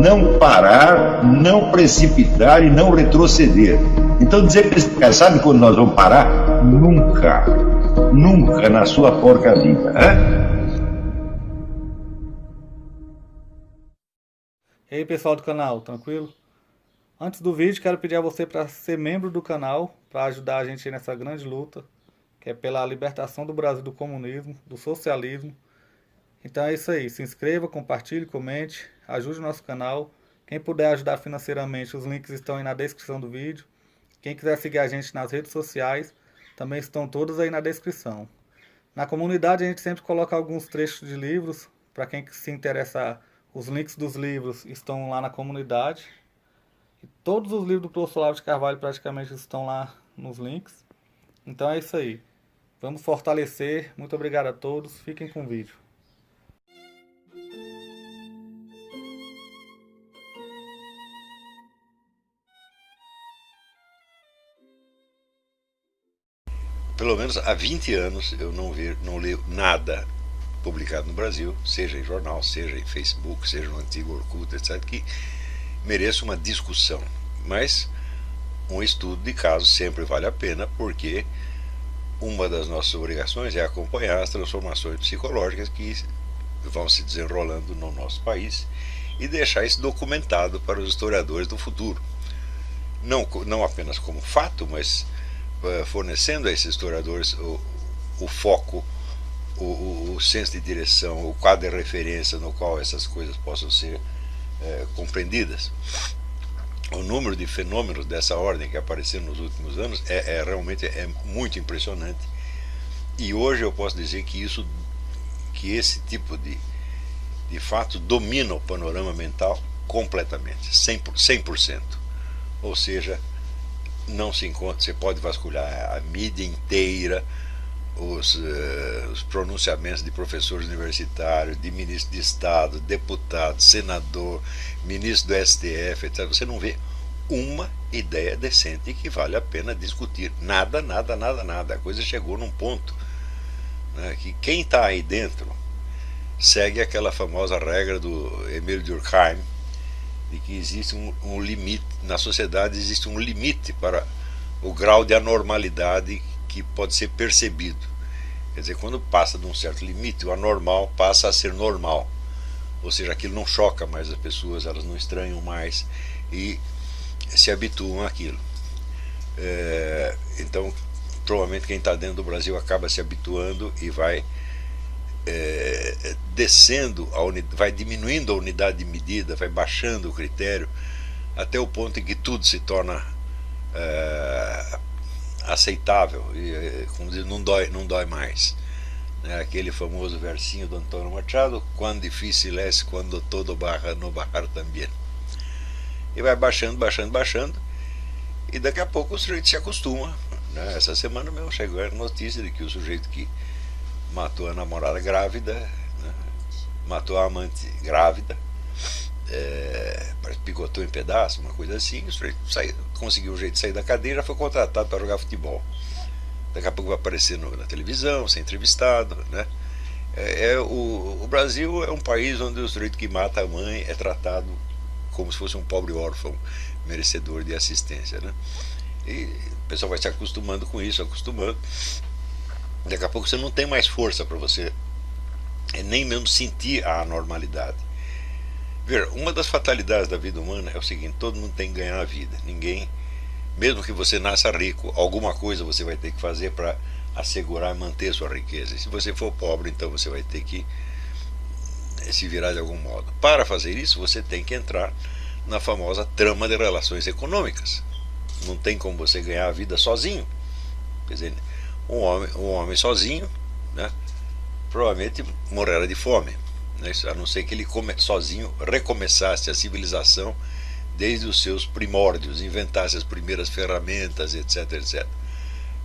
não parar, não precipitar e não retroceder. Então dizer para esse cara, sabe quando nós vamos parar? Nunca. Nunca na sua porca vida. E aí pessoal do canal, tranquilo? Antes do vídeo quero pedir a você para ser membro do canal, para ajudar a gente nessa grande luta, que é pela libertação do Brasil do comunismo, do socialismo. Então é isso aí, se inscreva, compartilhe, comente, ajude o nosso canal. Quem puder ajudar financeiramente, os links estão aí na descrição do vídeo. Quem quiser seguir a gente nas redes sociais, também estão todos aí na descrição. Na comunidade a gente sempre coloca alguns trechos de livros, para quem se interessar, os links dos livros estão lá na comunidade. E todos os livros do professor Olavo de Carvalho praticamente estão lá nos links. Então é isso aí. Vamos fortalecer. Muito obrigado a todos. Fiquem com o vídeo. Pelo menos há 20 anos eu não leio nada publicado no Brasil, seja em jornal, seja em Facebook, seja no antigo Orkut, etc., que mereça uma discussão. Mas um estudo de caso sempre vale a pena, porque uma das nossas obrigações é acompanhar as transformações psicológicas que vão se desenrolando no nosso país e deixar isso documentado para os historiadores do futuro. Não apenas como fato, mas fornecendo a esses historiadores o foco, o senso de direção, o quadro de referência no qual essas coisas possam ser compreendidas. O número de fenômenos dessa ordem que apareceram nos últimos anos realmente muito impressionante, e hoje eu posso dizer que esse tipo de fato domina o panorama mental completamente, 100%. Ou seja, não se encontra, você pode vasculhar a mídia inteira, os pronunciamentos de professores universitários, de ministro de Estado, deputado, senador, ministro do STF, etc. Você não vê uma ideia decente que vale a pena discutir. Nada. A coisa chegou num ponto, né, que quem está aí dentro segue aquela famosa regra do Emile Durkheim, de que existe um limite, na sociedade existe um limite para o grau de anormalidade que pode ser percebido. Quer dizer, quando passa de um certo limite, o anormal passa a ser normal. Ou seja, aquilo não choca mais as pessoas, elas não estranham mais e se habituam àquilo. Então, provavelmente quem está dentro do Brasil acaba se habituando e vai descendo, vai diminuindo a unidade de medida, vai baixando o critério, até o ponto em que tudo se torna aceitável, e, como diz, não dói mais. Aquele famoso versinho do Antônio Machado: quão difícil é quando todo barra no barrar também. E vai baixando, e daqui a pouco o sujeito se acostuma. Essa semana mesmo chegou a notícia de que o sujeito que matou a namorada grávida, matou a amante grávida, picotou em pedaço, uma coisa assim, o sujeito conseguiu um jeito de sair da cadeia e já foi contratado para jogar futebol. Daqui a pouco vai aparecer na televisão, ser entrevistado, né? O Brasil é um país onde o sujeito que mata a mãe é tratado como se fosse um pobre órfão merecedor de assistência, né? E o pessoal vai se acostumando com isso, daqui a pouco você não tem mais força para você nem mesmo sentir a anormalidade. Ver, uma das fatalidades da vida humana é o seguinte: todo mundo tem que ganhar a vida. Ninguém, mesmo que você nasça rico, alguma coisa você vai ter que fazer para assegurar e manter sua riqueza. E se você for pobre, então você vai ter que se virar de algum modo. Para fazer isso, você tem que entrar na famosa trama de relações econômicas. Não tem como você ganhar a vida sozinho. Quer dizer, um homem sozinho, né, provavelmente morrerá de fome, né, a não ser que ele sozinho recomeçasse a civilização desde os seus primórdios, inventasse as primeiras ferramentas, etc.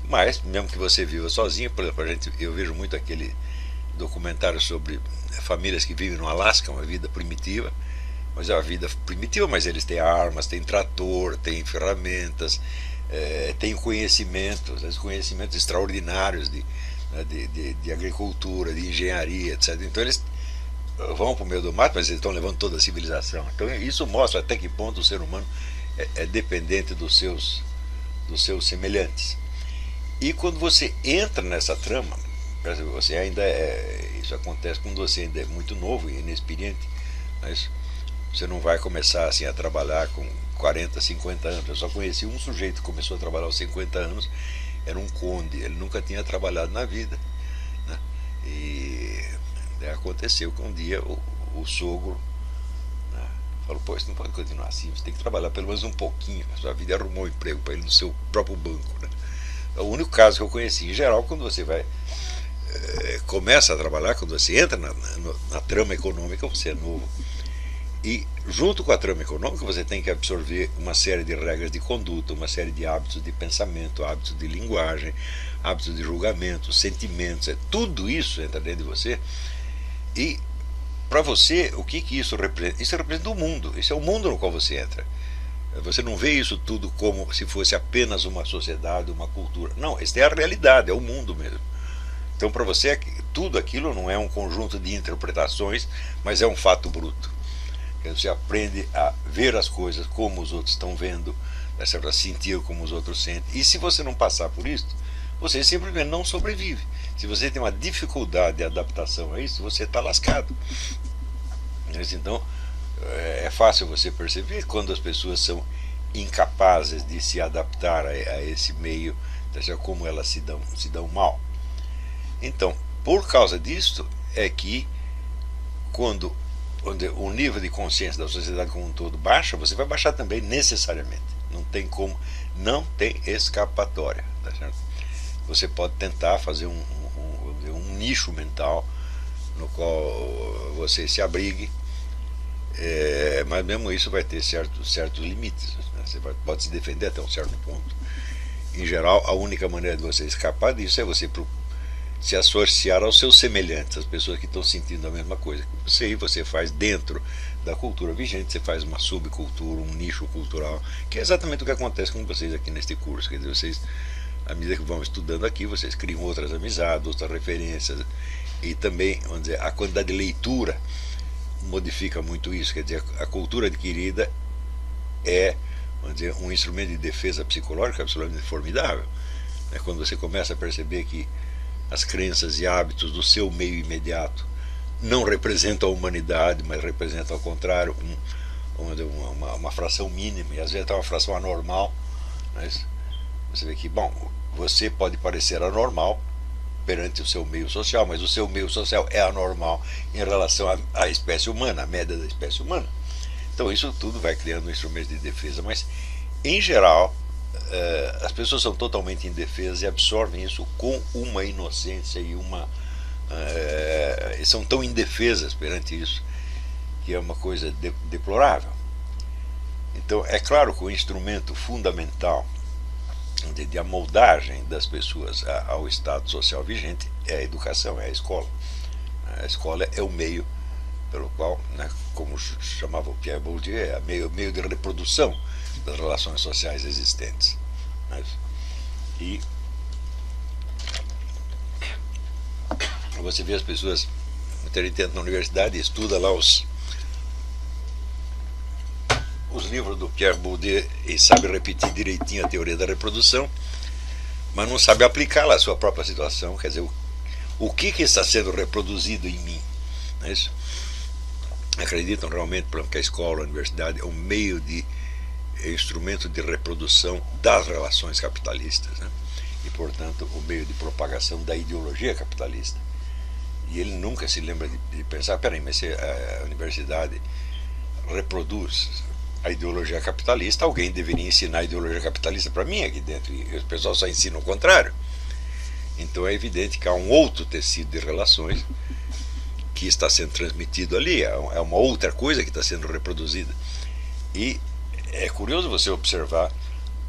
Mas, mesmo que você viva sozinho, por exemplo, eu vejo muito aquele documentário sobre famílias que vivem no Alasca, uma vida primitiva, mas é uma vida primitiva, mas eles têm armas, têm trator, têm ferramentas, têm conhecimentos extraordinários de agricultura, de engenharia, etc. Então eles vão para o meio do mato, mas eles estão levando toda a civilização. Então isso mostra até que ponto o ser humano é dependente dos seus semelhantes. E quando você entra nessa trama, você ainda isso acontece quando você ainda é muito novo e inexperiente, mas você não vai começar assim a trabalhar com 40, 50 anos. Eu só conheci um sujeito que começou a trabalhar aos 50 anos, era um conde, ele nunca tinha trabalhado na vida, né? E aconteceu que um dia o sogro, né, falou: pô, isso não pode continuar assim, você tem que trabalhar pelo menos um pouquinho na sua vida. Arrumou um emprego para ele no seu próprio banco, né? É o único caso que eu conheci. Em geral, quando você vai começa a trabalhar, quando você entra na trama econômica, você é novo. E junto com a trama econômica você tem que absorver uma série de regras de conduta, uma série de hábitos de pensamento, hábitos de linguagem, hábitos de julgamento, sentimentos, tudo isso entra dentro de você. E para você, o que isso representa? Isso representa o mundo, isso é o mundo no qual você entra. Você não vê isso tudo como se fosse apenas uma sociedade, uma cultura. Não, isso é a realidade, é o mundo mesmo. Então para você tudo aquilo não é um conjunto de interpretações, mas é um fato bruto. Você aprende a ver as coisas como os outros estão vendo, a sentir como os outros sentem. E se você não passar por isso, você simplesmente não sobrevive. Se você tem uma dificuldade de adaptação a isso, você está lascado. Então é fácil você perceber quando as pessoas são incapazes de se adaptar a esse meio, como elas se dão mal. Então, por causa disso é que quando o nível de consciência da sociedade como um todo baixa, você vai baixar também necessariamente. Não tem como, não tem escapatória, tá certo? Você pode tentar fazer um nicho mental no qual você se abrigue, mas mesmo isso vai ter certos limites, né? Você pode se defender até um certo ponto. Em geral, a única maneira de você escapar disso é você se associar aos seus semelhantes, as pessoas que estão sentindo a mesma coisa que você, e você faz dentro da cultura vigente, você faz uma subcultura, um nicho cultural, que é exatamente o que acontece com vocês aqui neste curso. Quer dizer, vocês, à medida que vão estudando aqui, vocês criam outras amizades, outras referências, e também, vamos dizer, a quantidade de leitura modifica muito isso. Quer dizer, a cultura adquirida é, vamos dizer, um instrumento de defesa psicológica absolutamente formidável, né? Quando você começa a perceber que as crenças e hábitos do seu meio imediato não representam a humanidade, mas representam, ao contrário, uma fração mínima, e às vezes até uma fração anormal, mas você vê que, bom, você pode parecer anormal perante o seu meio social, mas o seu meio social é anormal em relação à espécie humana, à média da espécie humana. Então isso tudo vai criando um instrumento de defesa, mas em geral as pessoas são totalmente indefesas e absorvem isso com uma inocência e são tão indefesas perante isso que é uma coisa deplorável. Então é claro que o instrumento fundamental de amoldagem das pessoas ao estado social vigente é a educação, é a escola. A escola é o meio pelo qual, né, como chamava o Pierre Bourdieu, é meio de reprodução das relações sociais existentes. E você vê as pessoas terem tempo na universidade e estuda lá os livros do Pierre Bourdieu e sabe repetir direitinho a teoria da reprodução, mas não sabe aplicá-la à sua própria situação. Quer dizer, o que está sendo reproduzido em mim? Não é isso? Acreditam realmente que a escola, a universidade é um meio de instrumento de reprodução das relações capitalistas, né? E portanto o meio de propagação da ideologia capitalista. E ele nunca se lembra de pensar: peraí, mas se a universidade reproduz a ideologia capitalista, alguém deveria ensinar a ideologia capitalista para mim aqui dentro, e o pessoal só ensina o contrário. Então é evidente que há um outro tecido de relações que está sendo transmitido ali, é uma outra coisa que está sendo reproduzida. E é curioso você observar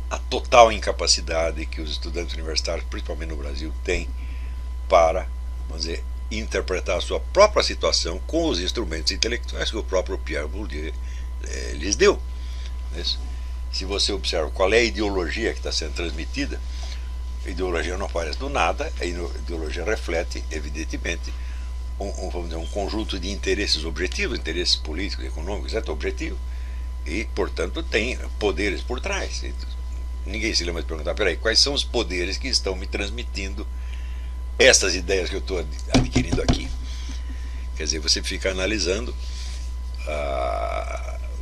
a total incapacidade que os estudantes universitários, principalmente no Brasil, têm para, vamos dizer, interpretar a sua própria situação com os instrumentos intelectuais que o próprio Pierre Bourdieu lhes deu. Se você observa qual é a ideologia que está sendo transmitida, a ideologia não aparece do nada, a ideologia reflete, evidentemente, vamos dizer, um conjunto de interesses objetivos, interesses políticos, econômicos, etc., objetivo, e, portanto, tem poderes por trás. Ninguém se lembra de perguntar, peraí, quais são os poderes que estão me transmitindo essas ideias que eu estou adquirindo aqui? Quer dizer, você fica analisando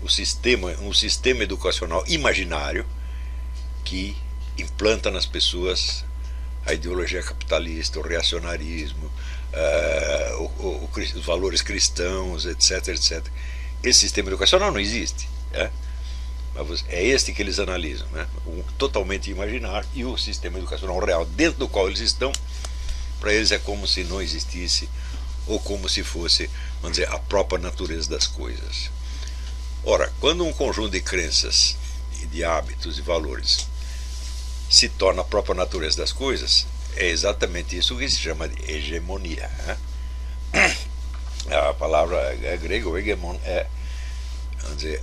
um sistema educacional imaginário que implanta nas pessoas a ideologia capitalista, o reacionarismo, os valores cristãos, etc, etc. Esse sistema educacional não existe, mas é este que eles analisam, totalmente imaginário, e o sistema educacional real dentro do qual eles estão, para eles é como se não existisse, ou como se fosse, vamos dizer, a própria natureza das coisas. Ora, quando um conjunto de crenças, de hábitos e valores se torna a própria natureza das coisas, é exatamente isso que se chama de hegemonia. A palavra grega, o hegemon, vamos dizer,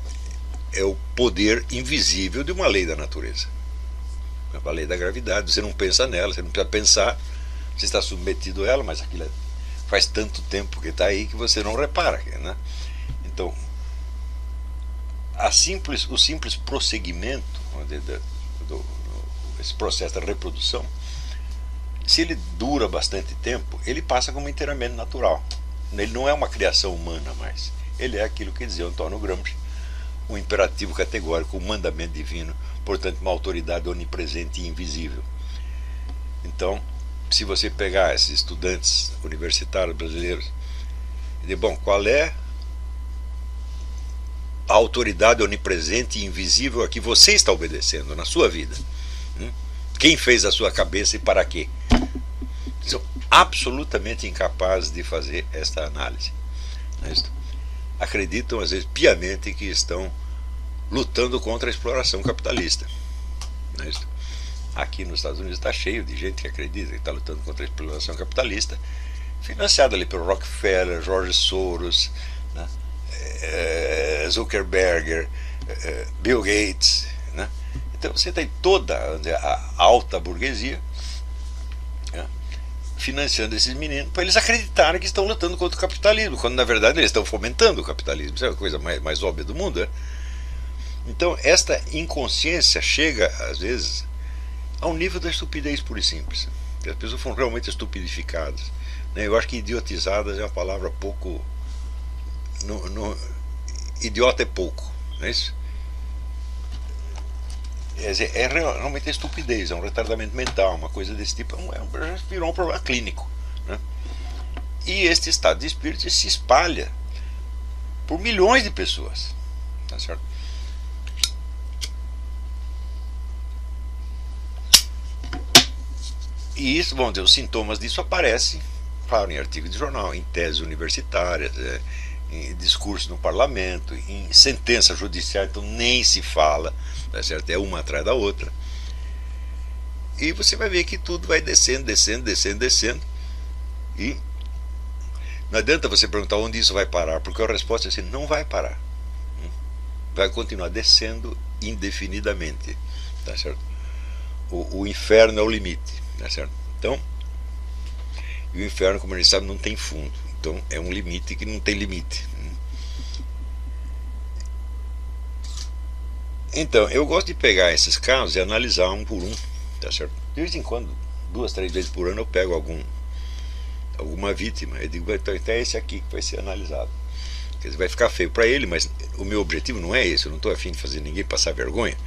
é o poder invisível de uma lei da natureza. A lei da gravidade, você não pensa nela, você não precisa pensar, você está submetido a ela, mas aquilo faz tanto tempo que está aí que você não repara, né? Então, o simples prosseguimento esse processo da reprodução, se ele dura bastante tempo, ele passa como inteiramente natural. Ele não é uma criação humana mais. Ele é aquilo que dizia Antônio Gramsci, um imperativo categórico, um mandamento divino, portanto uma autoridade onipresente e invisível. Então, se você pegar esses estudantes universitários brasileiros e dizer, bom, qual é a autoridade onipresente e invisível a que você está obedecendo na sua vida? Quem fez a sua cabeça e para quê? São absolutamente incapazes de fazer esta análise. Acreditam, às vezes, piamente que estão lutando contra a exploração capitalista. Aqui nos Estados Unidos está cheio de gente que acredita que está lutando contra a exploração capitalista, financiada ali pelo Rockefeller, George Soros, Zuckerberg, Bill Gates, Então você tem toda a alta burguesia financiando esses meninos para eles acreditarem que estão lutando contra o capitalismo, quando na verdade eles estão fomentando o capitalismo. Isso é a coisa mais óbvia do mundo. Então esta inconsciência chega às vezes ao nível da estupidez pura e simples. As pessoas foram realmente estupidificadas. Eu acho que idiotizadas é uma palavra pouco... idiota é pouco, não é isso? É realmente estupidez, é um retardamento mental, uma coisa desse tipo, virou um problema clínico, E este estado de espírito se espalha por milhões de pessoas, tá certo? E isso, vamos dizer, os sintomas disso aparecem, claro, em artigos de jornal, em teses universitárias, em discurso no parlamento, em sentença judicial, então nem se fala, tá certo? É uma atrás da outra. E você vai ver que tudo vai descendo, e não adianta você perguntar onde isso vai parar, porque a resposta é assim, não vai parar. Vai continuar descendo indefinidamente, tá certo? O inferno é o limite, tá certo? Então, e o inferno, como a gente sabe, não tem fundo. Então é um limite que não tem limite. Então, eu gosto de pegar esses casos e analisar um por um, tá certo? De vez em quando, 2, 3 vezes por ano, eu pego alguma vítima. Eu digo, então é esse aqui que vai ser analisado. Quer dizer, vai ficar feio para ele, mas o meu objetivo não é esse. Eu não estou afim de fazer ninguém passar vergonha.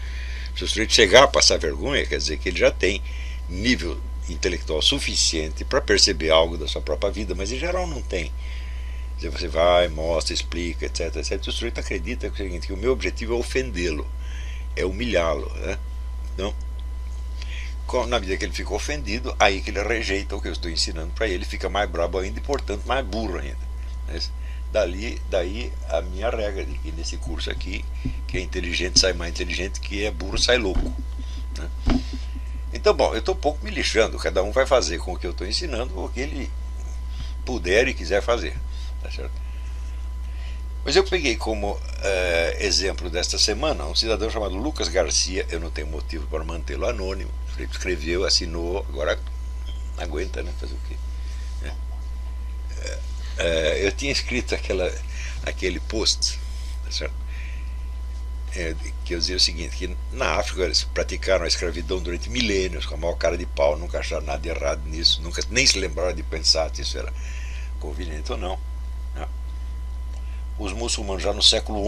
Se o sujeito chegar a passar vergonha, quer dizer que ele já tem nível intelectual suficiente para perceber algo da sua própria vida, mas em geral não tem. Quer dizer, você vai, mostra, explica, etc, etc. E o sujeito acredita que é o seguinte, que o meu objetivo é ofendê-lo, é humilhá-lo, Então, na medida que ele fica ofendido, aí que ele rejeita o que eu estou ensinando para ele, fica mais brabo ainda e, portanto, mais burro ainda. Daí a minha regra de que nesse curso aqui, que é inteligente sai mais inteligente, que é burro sai louco. Então, bom, eu estou um pouco me lixando, cada um vai fazer com o que eu estou ensinando o que ele puder e quiser fazer, tá certo? Mas eu peguei como exemplo desta semana um cidadão chamado Lucas Garcia. Eu não tenho motivo para mantê-lo anônimo. Ele escreveu, assinou, agora aguenta, né? Fazer o quê? Eu tinha escrito aquele post, tá certo? Que eu dizia o seguinte, que na África eles praticaram a escravidão durante milênios com a maior cara de pau, nunca acharam nada de errado nisso, nunca nem se lembraram de pensar se isso era conveniente ou não, né? Os muçulmanos já no século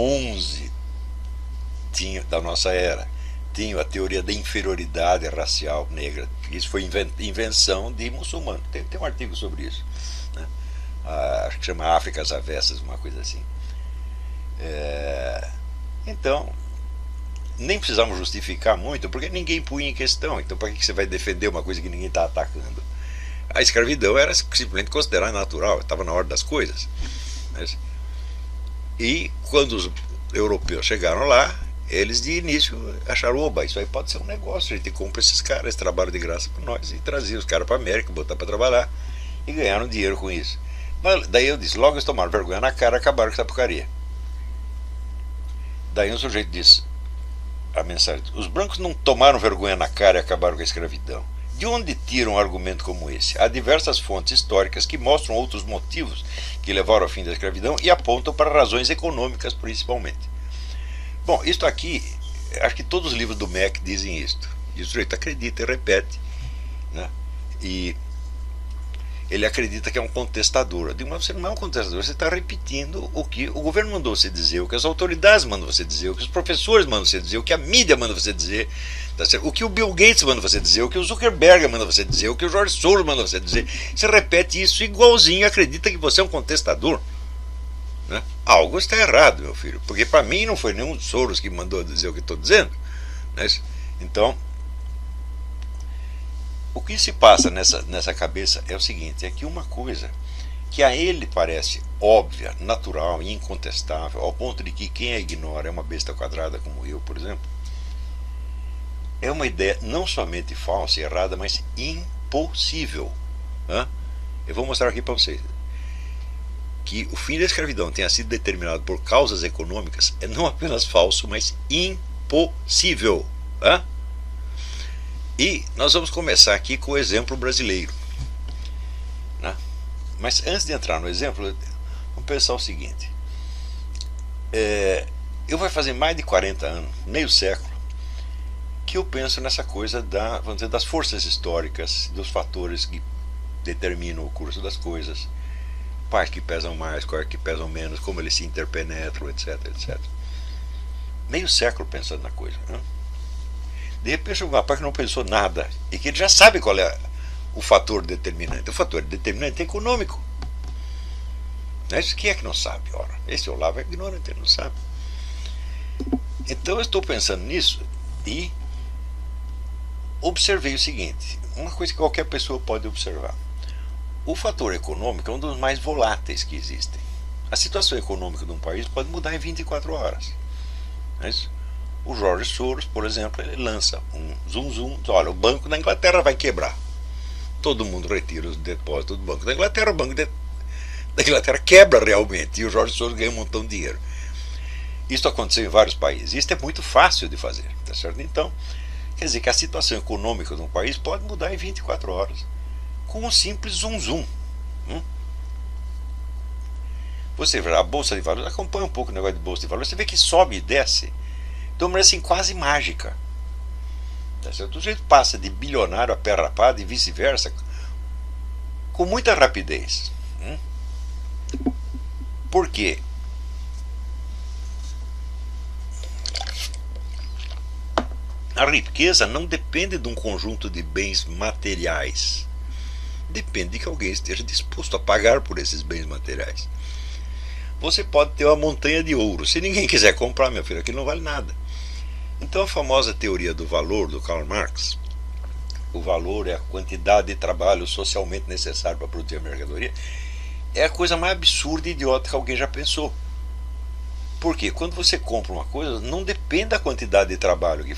XI da nossa era tinham a teoria da inferioridade racial negra. Isso foi invenção de muçulmanos. Tem um artigo sobre isso, né? Acho que chama África às Avessas, uma coisa assim. Então, nem precisamos justificar muito, porque ninguém punha em questão. Então, para que você vai defender uma coisa que ninguém está atacando? A escravidão era simplesmente considerada natural, estava na ordem das coisas. E quando os europeus chegaram lá, eles de início acharam: oba, isso aí pode ser um negócio, a gente compra esses caras, eles trabalham de graça para nós, e trazia os caras para a América, botar para trabalhar, e ganharam dinheiro com isso. Mas daí eu disse: logo eles tomaram vergonha na cara e acabaram com essa porcaria. Daí um sujeito disse a mensagem: os brancos não tomaram vergonha na cara e acabaram com a escravidão. De onde tiram um argumento como esse? Há diversas fontes históricas que mostram outros motivos que levaram ao fim da escravidão e apontam para razões econômicas principalmente. Bom, isto aqui, acho que todos os livros do Mac dizem isto. E o sujeito acredita e repete, né? E ele acredita que é um contestador. Eu digo: mas você não é um contestador, você está repetindo o que o governo mandou você dizer, o que as autoridades mandam você dizer, o que os professores mandam você dizer, o que a mídia manda você dizer, tá certo? O que o Bill Gates manda você dizer, o que o Zuckerberg manda você dizer, o que o George Soros manda você dizer. Você repete isso igualzinho e acredita que você é um contestador, né? Algo está errado, meu filho, porque para mim não foi nenhum Soros que mandou dizer o que estou dizendo, né? Então, o que se passa nessa cabeça é o seguinte: é que uma coisa que a ele parece óbvia, natural e incontestável, ao ponto de que quem a ignora é uma besta quadrada como eu, por exemplo, é uma ideia não somente falsa e errada, mas impossível, né? Eu vou mostrar aqui para vocês que o fim da escravidão tenha sido determinado por causas econômicas é não apenas falso, mas impossível, né? E nós vamos começar aqui com o exemplo brasileiro, né? Mas antes de entrar no exemplo, vamos pensar o seguinte: eu vai fazer mais de 40 anos, meio século, que eu penso nessa coisa vamos dizer, das forças históricas, dos fatores que determinam o curso das coisas, quais que pesam mais, quais que pesam menos, como eles se interpenetram, etc, etc. Meio século pensando na coisa, né? De repente um rapaz que não pensou nada e que ele já sabe qual é o fator determinante. O fator determinante é econômico. Mas quem é que não sabe? Ora, esse Olavo é ignorante, ele não sabe. Então eu estou pensando nisso e observei o seguinte: uma coisa que qualquer pessoa pode observar. O fator econômico é um dos mais voláteis que existem. A situação econômica de um país pode mudar em 24 horas. Não é isso? O George Soros, por exemplo, ele lança um zoom, olha, o Banco da Inglaterra vai quebrar. Todo mundo retira os depósitos do Banco da Inglaterra, o Banco da Inglaterra quebra realmente e o George Soros ganha um montão de dinheiro. Isso aconteceu em vários países. Isso é muito fácil de fazer, tá certo? Então, quer dizer que a situação econômica de um país pode mudar em 24 horas com um simples zoom. Você vê a Bolsa de Valores, acompanha um pouco o negócio de Bolsa de Valores, você vê que sobe e desce de uma maneira assim quase mágica. Tá certo? O jeito passa de bilionário a pé rapado e vice-versa com muita rapidez. Por quê? A riqueza não depende de um conjunto de bens materiais. Depende de que alguém esteja disposto a pagar por esses bens materiais. Você pode ter uma montanha de ouro. Se ninguém quiser comprar, meu filho, aquilo não vale nada. Então a famosa teoria do valor do Karl Marx, o valor é a quantidade de trabalho socialmente necessário para produzir a mercadoria, é a coisa mais absurda e idiota que alguém já pensou. Por quê? Quando você compra uma coisa, não depende da quantidade de trabalho que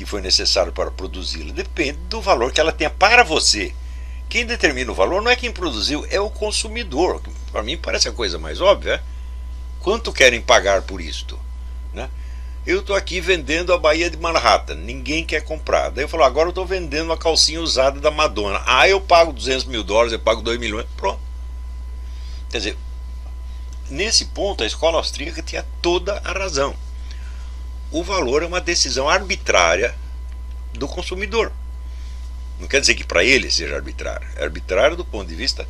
foi necessário para produzi-la, depende do valor que ela tenha para você. Quem determina o valor não é quem produziu, é o consumidor. Para mim parece a coisa mais óbvia. Quanto querem pagar por isto, né? Eu estou aqui vendendo a Baía de Manhattan, ninguém quer comprar. Daí eu falo: agora eu estou vendendo uma calcinha usada da Madonna. Eu pago $200 mil, eu pago 2 milhões, pronto. Quer dizer, nesse ponto a escola austríaca tinha toda a razão. O valor é uma decisão arbitrária do consumidor. Não quer dizer que para ele seja arbitrário. É arbitrário do ponto de vista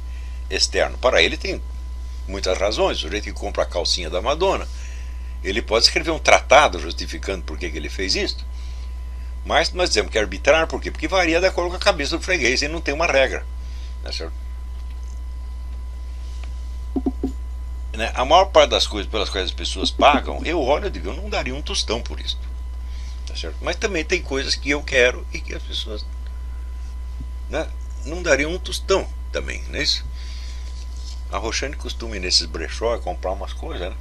externo. Para ele tem muitas razões. O sujeito que compra a calcinha da Madonna, ele pode escrever um tratado justificando por que ele fez isso. Mas nós dizemos que é arbitrário por quê? Porque varia de acordo com a cabeça do freguês e não tem uma regra. Não é certo? A maior parte das coisas pelas quais as pessoas pagam, eu olho e digo, eu não daria um tostão por isso. Tá certo? Mas também tem coisas que eu quero e que as pessoas, né, não dariam um tostão também, não é isso? A Roxane costuma ir nesses brechó comprar umas coisas, né?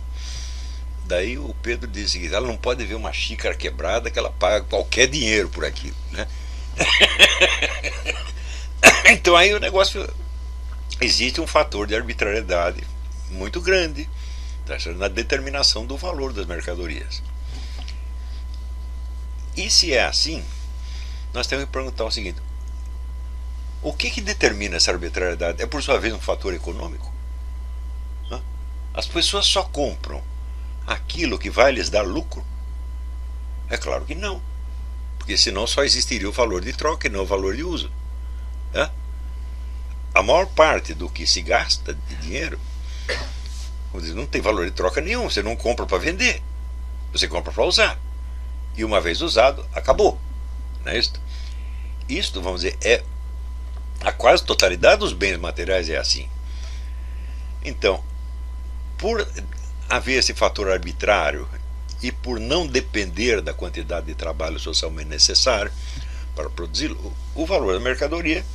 Daí o Pedro diz que ela não pode ver uma xícara quebrada que ela paga qualquer dinheiro por aquilo, né? Então aí o negócio, existe um fator de arbitrariedade muito grande, tá certo? Na determinação do valor das mercadorias. E se é assim, nós temos que perguntar o seguinte: o que determina essa arbitrariedade? É por sua vez um fator econômico? As pessoas só compram aquilo que vai lhes dar lucro? É claro que não, porque senão só existiria o valor de troca e não o valor de uso, né? A maior parte do que se gasta de dinheiro, vamos dizer, não tem valor de troca nenhum. Você não compra para vender, você compra para usar, e uma vez usado, acabou, não é isso? Isto, vamos dizer, é a quase totalidade dos bens materiais é assim. Então, por haver esse fator arbitrário e por não depender da quantidade de trabalho socialmente necessário para produzir o valor da mercadoria,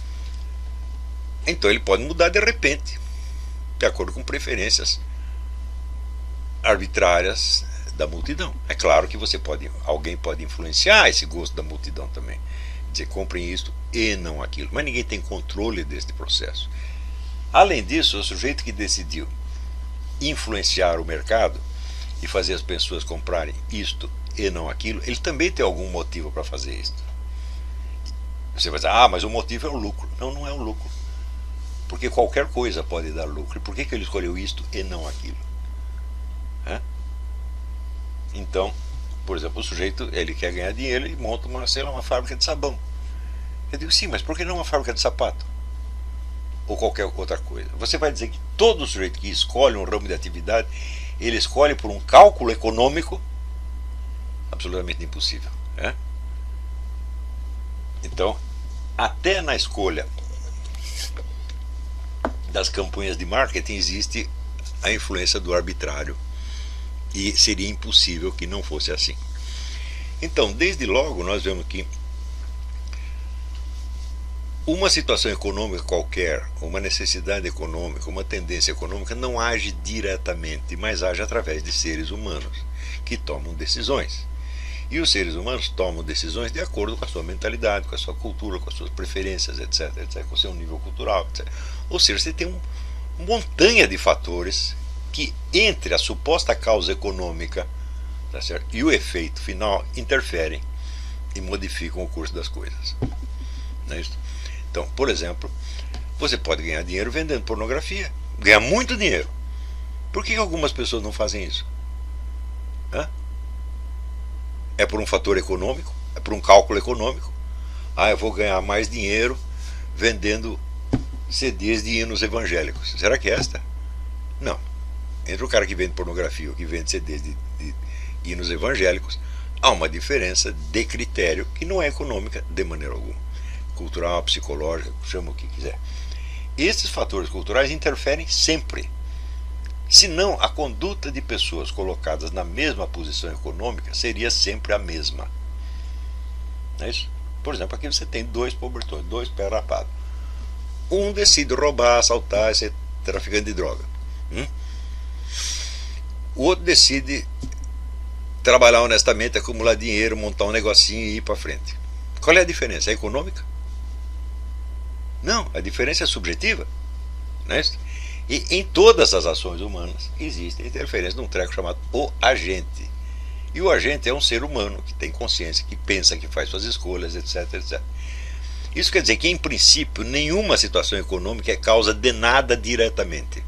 então ele pode mudar de repente, de acordo com preferências arbitrárias da multidão. É claro que alguém pode influenciar esse gosto da multidão também, dizer, comprem isto e não aquilo, mas ninguém tem controle deste processo. Além disso, o sujeito que decidiu influenciar o mercado e fazer as pessoas comprarem isto e não aquilo, ele também tem algum motivo para fazer isso. Você vai dizer, mas o motivo é o lucro. Não, não é o lucro, porque qualquer coisa pode dar lucro. E por que ele escolheu isto e não aquilo? Então, por exemplo, o sujeito, ele quer ganhar dinheiro e monta uma fábrica de sabão. Eu digo, sim, mas por que não uma fábrica de sapato? Ou qualquer outra coisa. Você vai dizer que todo sujeito que escolhe um ramo de atividade, ele escolhe por um cálculo econômico? Absolutamente impossível, né? Então, até na escolha das campanhas de marketing existe a influência do arbitrário, e seria impossível que não fosse assim. Então, desde logo, nós vemos que uma situação econômica qualquer, uma necessidade econômica, uma tendência econômica não age diretamente, mas age através de seres humanos que tomam decisões. E os seres humanos tomam decisões de acordo com a sua mentalidade, com a sua cultura, com as suas preferências, etc., etc., com o seu nível cultural, etc. Ou seja, você tem uma montanha de fatores que, entre a suposta causa econômica, tá certo, e o efeito final, interferem e modificam o curso das coisas. Não é isso? Então, por exemplo, você pode ganhar dinheiro vendendo pornografia, ganhar muito dinheiro. Por que algumas pessoas não fazem isso? É por um fator econômico? É por um cálculo econômico? Eu vou ganhar mais dinheiro vendendo CDs de hinos evangélicos. Será que é esta? Não. Entre o cara que vende pornografia e o que vende CDs de hinos evangélicos, há uma diferença de critério que não é econômica de maneira alguma. Cultural, psicológica, chama o que quiser. Esses fatores culturais interferem sempre. Senão, a conduta de pessoas colocadas na mesma posição econômica seria sempre a mesma. Não é isso? Por exemplo, aqui você tem dois pobretones, dois pés rapados. Um decide roubar, assaltar, ser traficante de droga. O outro decide trabalhar honestamente, acumular dinheiro, montar um negocinho e ir para frente. Qual é a diferença? É econômica? Não, a diferença é subjetiva. Não é isso? E em todas as ações humanas existe interferência de um treco chamado o agente. E o agente é um ser humano que tem consciência, que pensa, que faz suas escolhas, etc, etc. Isso quer dizer que, em princípio, nenhuma situação econômica é causa de nada diretamente.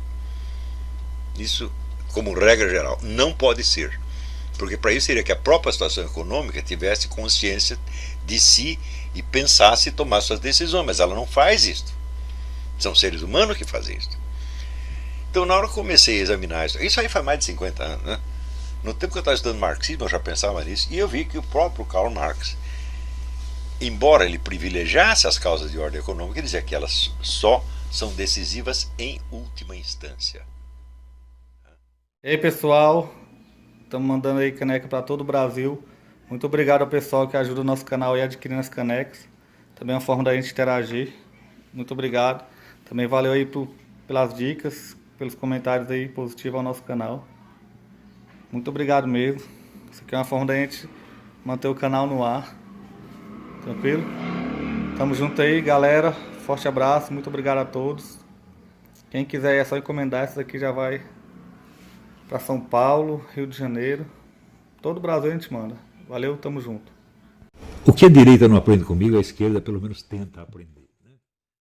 Isso, como regra geral, não pode ser. Porque para isso seria que a própria situação econômica tivesse consciência de si e pensasse e tomasse suas decisões, mas ela não faz isso. São seres humanos que fazem isso. Então, na hora que eu comecei a examinar isso aí faz mais de 50 anos, né? No tempo que eu estava estudando marxismo, eu já pensava nisso, e eu vi que o próprio Karl Marx, embora ele privilegiasse as causas de ordem econômica, ele dizia que elas só são decisivas em última instância. E aí, pessoal, estamos mandando aí caneca para todo o Brasil. Muito obrigado ao pessoal que ajuda o nosso canal aí adquirindo as canecas. Também é uma forma da gente interagir. Muito obrigado. Também valeu aí pelas dicas, pelos comentários aí positivos ao nosso canal. Muito obrigado mesmo. Isso aqui é uma forma da gente manter o canal no ar. Tranquilo? Tamo junto aí, galera. Forte abraço. Muito obrigado a todos. Quem quiser é só encomendar. Essa daqui já vai para São Paulo, Rio de Janeiro. Todo o Brasil a gente manda. Valeu, tamo junto. O que a direita não aprende comigo, a esquerda pelo menos tenta aprender.